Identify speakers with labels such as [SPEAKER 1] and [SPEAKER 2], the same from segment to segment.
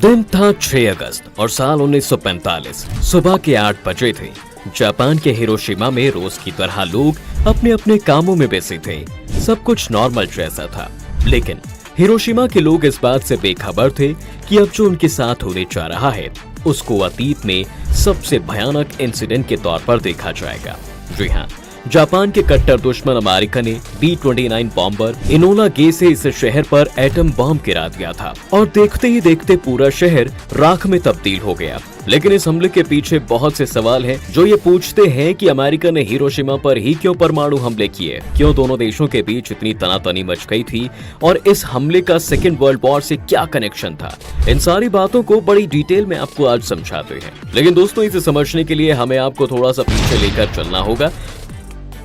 [SPEAKER 1] दिन था 6 अगस्त और साल 1945। सुबह के 8 बजे थे। जापान के हिरोशिमा में रोज की तरह लोग अपने अपने कामों में व्यस्त थे। सब कुछ नॉर्मल जैसा था, लेकिन हिरोशिमा के लोग इस बात से बेखबर थे कि अब जो उनके साथ होने जा रहा है उसको अतीत में सबसे भयानक इंसिडेंट के तौर पर देखा जाएगा। जी हाँ, जापान के कट्टर दुश्मन अमेरिका ने B-29 बॉम्बर इनोला गे से इस शहर पर एटम बॉम्ब गिरा दिया था और देखते ही देखते पूरा शहर राख में तब्दील हो गया। लेकिन इस हमले के पीछे बहुत से सवाल हैं जो ये पूछते हैं कि अमेरिका ने हिरोशिमा पर ही क्यों परमाणु हमले किए, क्यों दोनों देशों के बीच इतनी तनातनी मच गई थी और इस हमले का सेकेंड वर्ल्ड वॉर से क्या कनेक्शन था। इन सारी बातों को बड़ी डिटेल में आपको आज समझाते हैं। लेकिन दोस्तों, इसे समझने के लिए हमें आपको थोड़ा सा पीछे लेकर चलना होगा।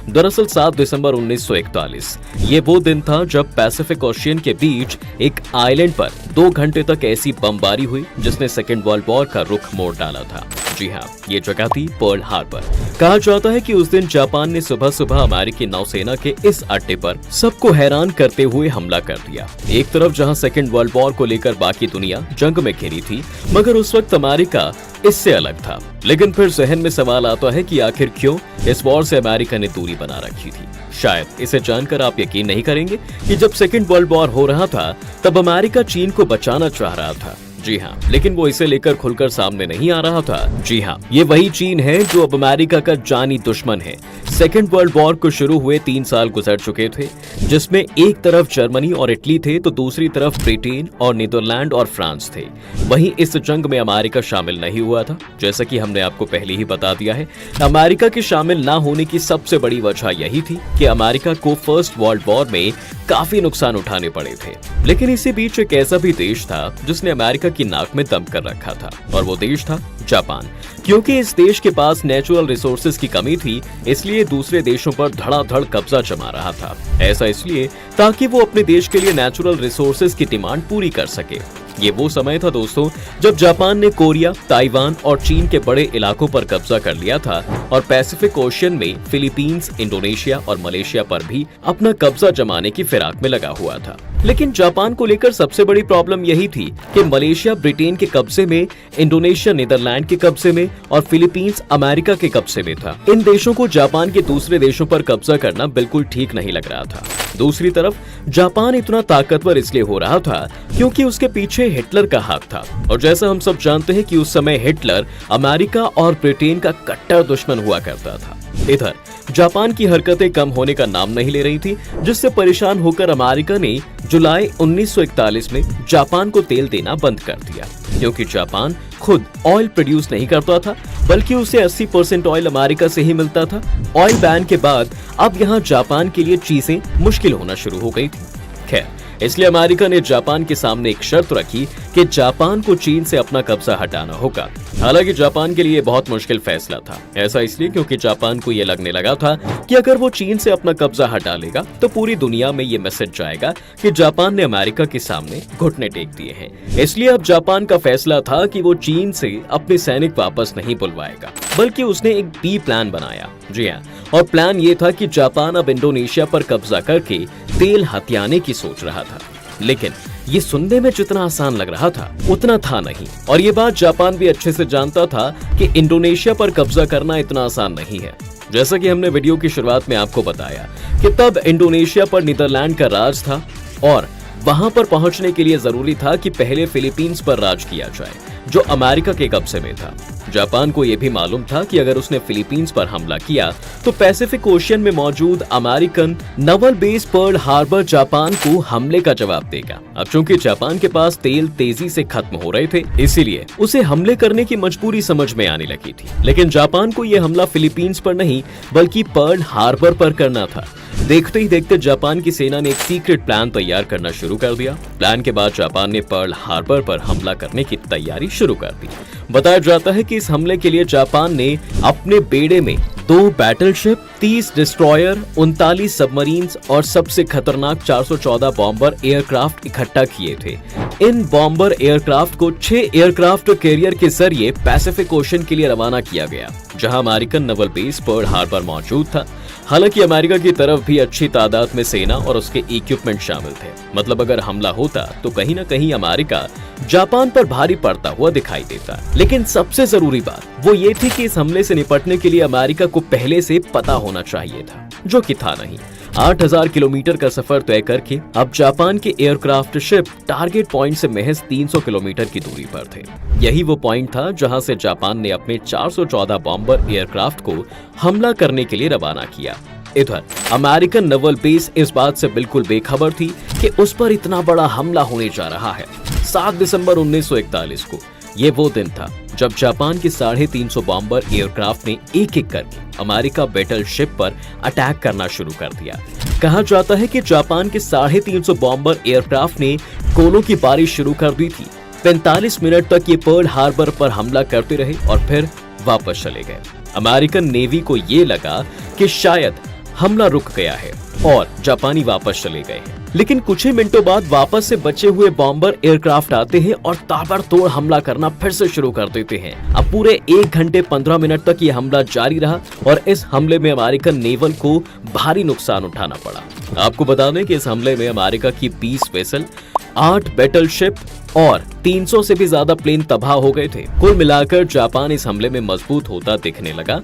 [SPEAKER 1] दरअसल 7 दिसंबर 1941 ये वो दिन था जब पैसिफिक ओशियन के बीच एक आइलैंड पर 2 घंटे तक ऐसी बमबारी हुई जिसने सेकेंड वर्ल्ड वॉर का रुख मोड़ डाला था। जी हाँ, ये जगह थी पर्ल हार्बर। कहा जाता है कि उस दिन जापान ने सुबह सुबह अमेरिकी नौसेना के इस अड्डे पर सबको हैरान करते हुए हमला कर दिया। एक तरफ जहां सेकेंड वर्ल्ड वॉर को लेकर बाकी दुनिया जंग में घिरी थी, मगर उस वक्त अमेरिका इससे अलग था। लेकिन फिर जहन में सवाल आता है कि आखिर क्यों इस वॉर से अमेरिका ने दूरी बना रखी थी। शायद इसे जानकर आप यकीन नहीं करेंगे कि जब सेकेंड वर्ल्ड वॉर हो रहा था तब अमेरिका चीन को बचाना चाह रहा था। जी हाँ, लेकिन वो इसे लेकर खुलकर सामने नहीं आ रहा था। जी हाँ, ये वही चीन है जो अब अमेरिका का जानी दुश्मन है। सेकेंड वर्ल्ड वॉर को शुरू हुए 3 साल गुजर चुके थे, जिसमें एक तरफ जर्मनी और इटली थे तो दूसरी तरफ ब्रिटेन और नीदरलैंड और फ्रांस थे। वहीं इस जंग में अमेरिका शामिल नहीं हुआ था। जैसा कि हमने आपको पहले ही बता दिया है, अमेरिका के शामिल न होने की सबसे बड़ी वजह यही थी कि अमेरिका को फर्स्ट वर्ल्ड वॉर में काफी नुकसान उठाने पड़े थे। लेकिन इसी बीच एक ऐसा भी देश था जिसने अमेरिका की नाक में दम कर रखा था, और वो देश था जापान। क्योंकि इस देश के पास नेचुरल रिसोर्सेज की कमी थी, इसलिए दूसरे देशों पर धड़ाधड़ कब्जा जमा रहा था। ऐसा इसलिए ताकि वो अपने देश के लिए नेचुरल रिसोर्सेज की डिमांड पूरी कर सके। ये वो समय था दोस्तों जब जापान ने कोरिया, ताइवान और चीन के बड़े इलाकों पर कब्जा कर लिया था और पैसिफिक ओशियन में फिलीपींस, इंडोनेशिया और मलेशिया पर भी अपना कब्जा जमाने की फिराक में लगा हुआ था। लेकिन जापान को लेकर सबसे बड़ी प्रॉब्लम यही थी कि मलेशिया ब्रिटेन के कब्जे में, इंडोनेशिया नीदरलैंड के कब्जे में और फिलीपींस अमेरिका के कब्जे में था। इन देशों को जापान के दूसरे देशों पर कब्जा करना बिल्कुल ठीक नहीं लग रहा था। दूसरी तरफ जापान इतना ताकतवर इसलिए हो रहा था क्योंकि उसके पीछे हिटलर का हाथ था, और जैसा हम सब जानते हैं कि उस समय हिटलर अमेरिका और ब्रिटेन का कट्टर दुश्मन हुआ करता था। इधर जापान की हरकतें कम होने का नाम नहीं ले रही थी, जिससे परेशान होकर अमेरिका ने जुलाई 1941 में जापान को तेल देना बंद कर दिया। क्योंकि जापान खुद ऑयल प्रोड्यूस नहीं करता था, बल्कि उसे 80% ऑयल अमेरिका से ही मिलता था। ऑयल बैन के बाद अब यहाँ जापान के लिए चीजें मुश्किल होना शुरू हो गई थी। खैर, इसलिए अमेरिका ने जापान के सामने एक शर्त रखी कि जापान को चीन से अपना कब्जा हटाना होगा। हालांकि जापान के लिए बहुत मुश्किल फैसला था। ऐसा इसलिए क्योंकि जापान को यह लगने लगा था कि अगर वो चीन से अपना कब्जा हटा लेगा तो पूरी दुनिया में ये मैसेज जाएगा कि जापान ने अमेरिका के सामने घुटने टेक दिए हैं। इसलिए अब जापान का फैसला था कि वो चीन से अपने सैनिक वापस नहीं बुलवाएगा, बल्कि उसने एक बी प्लान बनाया। जी हाँ, और प्लान ये था कि जापान अब इंडोनेशिया पर कब्जा करके तेल हथियाने की सोच रहा था। लेकिन ये सुनने में जितना आसान लग रहा था उतना था नहीं, और ये बात जापान भी अच्छे से जानता था कि इंडोनेशिया पर कब्जा करना इतना आसान नहीं है। जैसा कि हमने वीडियो की शुरुआत में आपको बताया कि तब इंडोनेशिया पर नीदरलैंड का राज था, और वहां पर पहुंचने के लिए जरूरी था कि पहले फिलीपींस पर राज किया जाए, जो अमेरिका के कब्जे में था। जापान को यह भी मालूम था कि अगर उसने फिलीपींस पर हमला किया तो पैसिफिक ओशियन में मौजूद American Naval base Pearl Harbor Japan को हमले का जवाब देगा। अब चूंकि जापान के पास तेल तेजी से खत्म हो रहे थे, इसीलिए उसे हमले करने की मजबूरी समझ में आने लगी थी। लेकिन जापान को यह हमला फिलीपींस पर नहीं बल्कि पर्ल हार्बर पर करना था। देखते ही देखते जापान की सेना ने एक सीक्रेट प्लान तैयार करना शुरू कर दिया। प्लान के बाद जापान ने पर्ल हार्बर पर हमला करने की तैयारी शुरू कर दी। बताया जाता है कि इस हमले के लिए जापान ने अपने बेड़े में 2 बैटलशिप, 30 डिस्ट्रॉयर, 39 सबमरीन्स और सबसे खतरनाक 414 बॉम्बर एयरक्राफ्ट इकट्ठा किए थे। इन बॉम्बर एयरक्राफ्ट को 6 एयरक्राफ्ट कैरियर के जरिए पैसिफिक ओशन के लिए रवाना किया गया, जहां American Naval base Pearl Harbor मौजूद था। हालांकि अमेरिका की तरफ भी अच्छी तादाद में सेना और उसके इक्विपमेंट शामिल थे। मतलब अगर हमला होता तो कहीं न कहीं अमेरिका जापान पर भारी पड़ता हुआ दिखाई देता। लेकिन सबसे जरूरी बात वो ये थी कि इस हमले से निपटने के लिए अमेरिका को पहले से पता होना चाहिए था, जो कि था नहीं। 8000 किलोमीटर का सफर तय करके अब जापान के एयरक्राफ्ट शिप टारगेट पॉइंट से महज 300 किलोमीटर की दूरी पर थे। यही वो पॉइंट था जहां से जापान ने अपने 414 बॉम्बर एयरक्राफ्ट को हमला करने के लिए रवाना किया। इधर अमेरिकन नेवल बेस इस बात से बिल्कुल बेखबर थी कि उस पर इतना बड़ा हमला होने जा रहा है। 7 दिसंबर 1941 को ये वो दिन था जब जापान के 350 बॉम्बर एयरक्राफ्ट ने एक एक करके अमेरिका बैटल शिप पर अटैक करना शुरू कर दिया। कहा जाता है कि जापान के 350 बॉम्बर एयरक्राफ्ट ने गोलों की बारिश शुरू कर दी थी। 45 मिनट तक ये पर्ल हार्बर पर हमला करते रहे और फिर वापस चले गए। अमेरिकन नेवी को ये लगा कि शायद हमला रुक गया है और जापानी वापस चले गए हैं। लेकिन कुछ ही मिनटों बाद वापस से बचे हुए बॉम्बर एयरक्राफ्ट आते हैं और ताबड़तोड़ हमला करना फिर से शुरू कर देते हैं। अब पूरे 1 घंटे 15 मिनट तक ये हमला जारी रहा और इस हमले में अमेरिकन नेवल को भारी नुकसान उठाना पड़ा। आपको बता दें कि इस हमले में अमेरिका की 20 वेसल, 8 बैटल शिप और 300 से भी ज्यादा प्लेन तबाह हो गए थे। कुल मिलाकर जापान इस हमले में मजबूत होता दिखने लगा।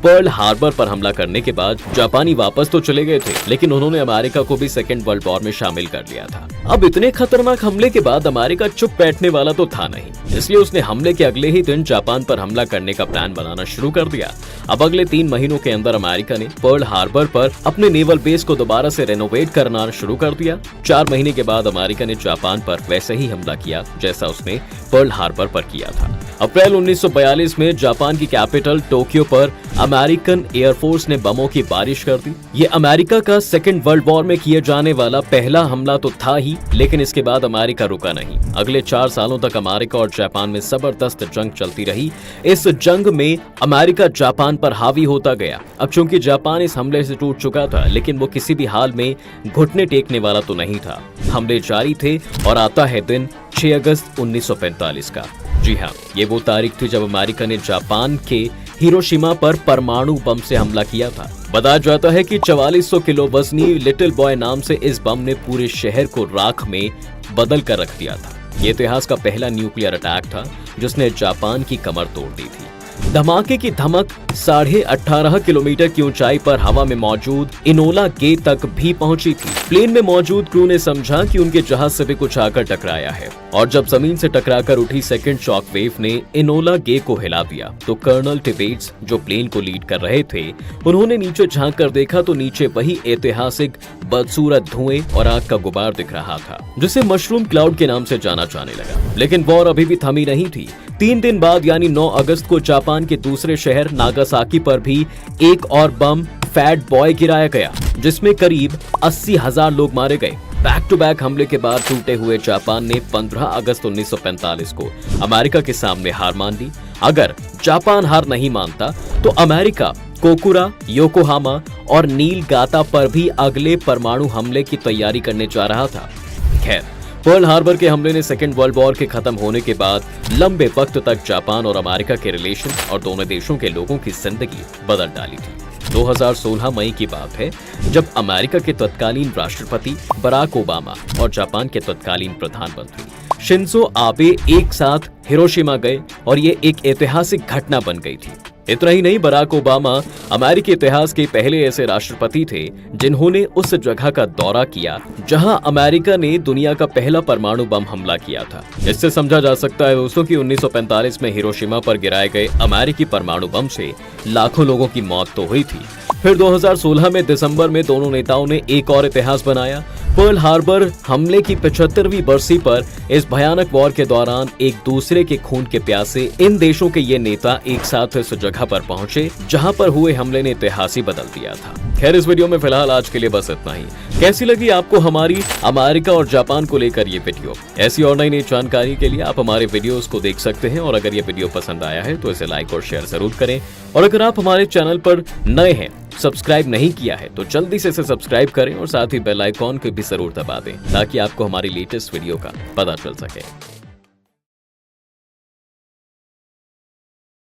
[SPEAKER 1] पर्ल हार्बर पर हमला करने के बाद जापानी वापस तो चले गए थे, लेकिन उन्होंने अमेरिका को भी सेकेंड वर्ल्ड वॉर में शामिल कर लिया था। अब इतने खतरनाक हमले के बाद अमेरिका चुप बैठने वाला तो था नहीं, इसलिए उसने हमले के अगले ही दिन जापान पर हमला करने का प्लान बनाना शुरू कर दिया। अब अगले 3 महीनों के अंदर अमेरिका ने पर्ल हार्बर पर अपने नेवल बेस को दोबारा से रेनोवेट करना शुरू कर दिया। 4 महीने के बाद अमेरिका ने जापान पर वैसे ही हमला किया जैसा उसने पर्ल हार्बर पर किया था। अप्रैल 1942 में जापान की कैपिटल टोक्यो पर अमेरिकन एयरफोर्स ने बमों की बारिश कर दी। ये अमेरिका का सेकेंड वर्ल्ड वॉर में किए जाने वाला पहला हमला तो था ही, लेकिन इसके बाद अमेरिका रुका नहीं। अगले 4 सालों तक अमेरिका और जापान में जबरदस्त जंग चलती रही। इस जंग में अमेरिका जापान पर हावी होता गया। अब चूंकि जापान इस हमले से टूट चुका था, लेकिन वो किसी भी हाल में घुटने टेकने वाला तो नहीं था। हमले जारी थे और आता है दिन 6 अगस्त 1945 का। जी हाँ, ये वो तारीख थी जब अमेरिका ने जापान के हिरोशिमा पर परमाणु बम से हमला किया था। बताया जाता है कि 4400 किलो वजनी लिटिल बॉय नाम से इस बम ने पूरे शहर को राख में बदल कर रख दिया था। ये इतिहास का पहला न्यूक्लियर अटैक था जिसने जापान की कमर तोड़ दी थी। धमाके की धमक 18.5 किलोमीटर की ऊंचाई पर हवा में मौजूद इनोला गे तक भी पहुंची थी। प्लेन में मौजूद क्रू ने समझा कि उनके जहाज से भी कुछ आकर टकराया है और जब जमीन से टकराकर उठी सेकंड शॉक वेव ने इनोला गे को हिला दिया तो कर्नल टिबेट्स जो प्लेन को लीड कर रहे थे, उन्होंने नीचे झांक कर देखा तो नीचे वही ऐतिहासिक बदसूरत धुएं और आग का गुबार दिख रहा था, जिसे मशरूम क्लाउड के नाम से जाना जाने लगा। लेकिन वॉर अभी भी थमी नहीं थी। 3 दिन बाद यानी 9 अगस्त को जापान के दूसरे शहर नागासाकी पर भी एक और बम फैट बॉय गिराया गया, जिसमें करीब 80,000 लोग मारे गए। बैक टू बैक हमले के बाद टूटे हुए जापान ने 15 अगस्त 1945 को अमेरिका के सामने हार मान ली। अगर जापान हार नहीं मानता तो अमेरिका कोकुरा, योकोहामा और नीलगाता पर भी अगले परमाणु हमले की तैयारी करने जा रहा था। खैर, पर्ल हार्बर के हमले ने सेकेंड वर्ल्ड वॉर के खत्म होने के बाद लंबे वक्त तक जापान और अमेरिका के रिलेशन और दोनों देशों के लोगों की जिंदगी बदल डाली थी। 2016 मई की बात है जब अमेरिका के तत्कालीन राष्ट्रपति बराक ओबामा और जापान के तत्कालीन प्रधानमंत्री शिंजो आबे एक साथ हिरोशिमा गए और ये एक ऐतिहासिक घटना बन गई थी। इतना ही नहीं, बराक ओबामा अमेरिकी इतिहास के पहले ऐसे राष्ट्रपति थे जिन्होंने उस जगह का दौरा किया जहां अमेरिका ने दुनिया का पहला परमाणु बम हमला किया था। इससे समझा जा सकता है दोस्तों कि 1945 में हिरोशिमा पर गिराए गए अमेरिकी परमाणु बम से लाखों लोगों की मौत तो हुई थी। फिर 2016 में दिसंबर में दोनों नेताओं ने एक और इतिहास बनाया। पर्ल हार्बर हमले की 75वीं बरसी पर इस भयानक वॉर के दौरान एक दूसरे के खून के प्यासे इन देशों के ये नेता एक साथ इस जगह पर पहुंचे जहां पर हुए हमले ने इतिहास ही बदल दिया था। खैर, इस वीडियो में फिलहाल आज के लिए बस इतना ही। कैसी लगी आपको हमारी अमेरिका और जापान को लेकर ये वीडियो? ऐसी और नई जानकारी के लिए आप हमारे वीडियोस को देख सकते हैं और अगर ये वीडियो पसंद आया है तो इसे लाइक और शेयर जरूर करें। और अगर आप हमारे चैनल पर नए हैं, सब्सक्राइब नहीं किया है तो जल्दी से इसे सब्सक्राइब करें और साथ ही बेल आइकॉन को भी जरूर दबा दें ताकि आपको हमारी लेटेस्ट वीडियो का पता चल सके।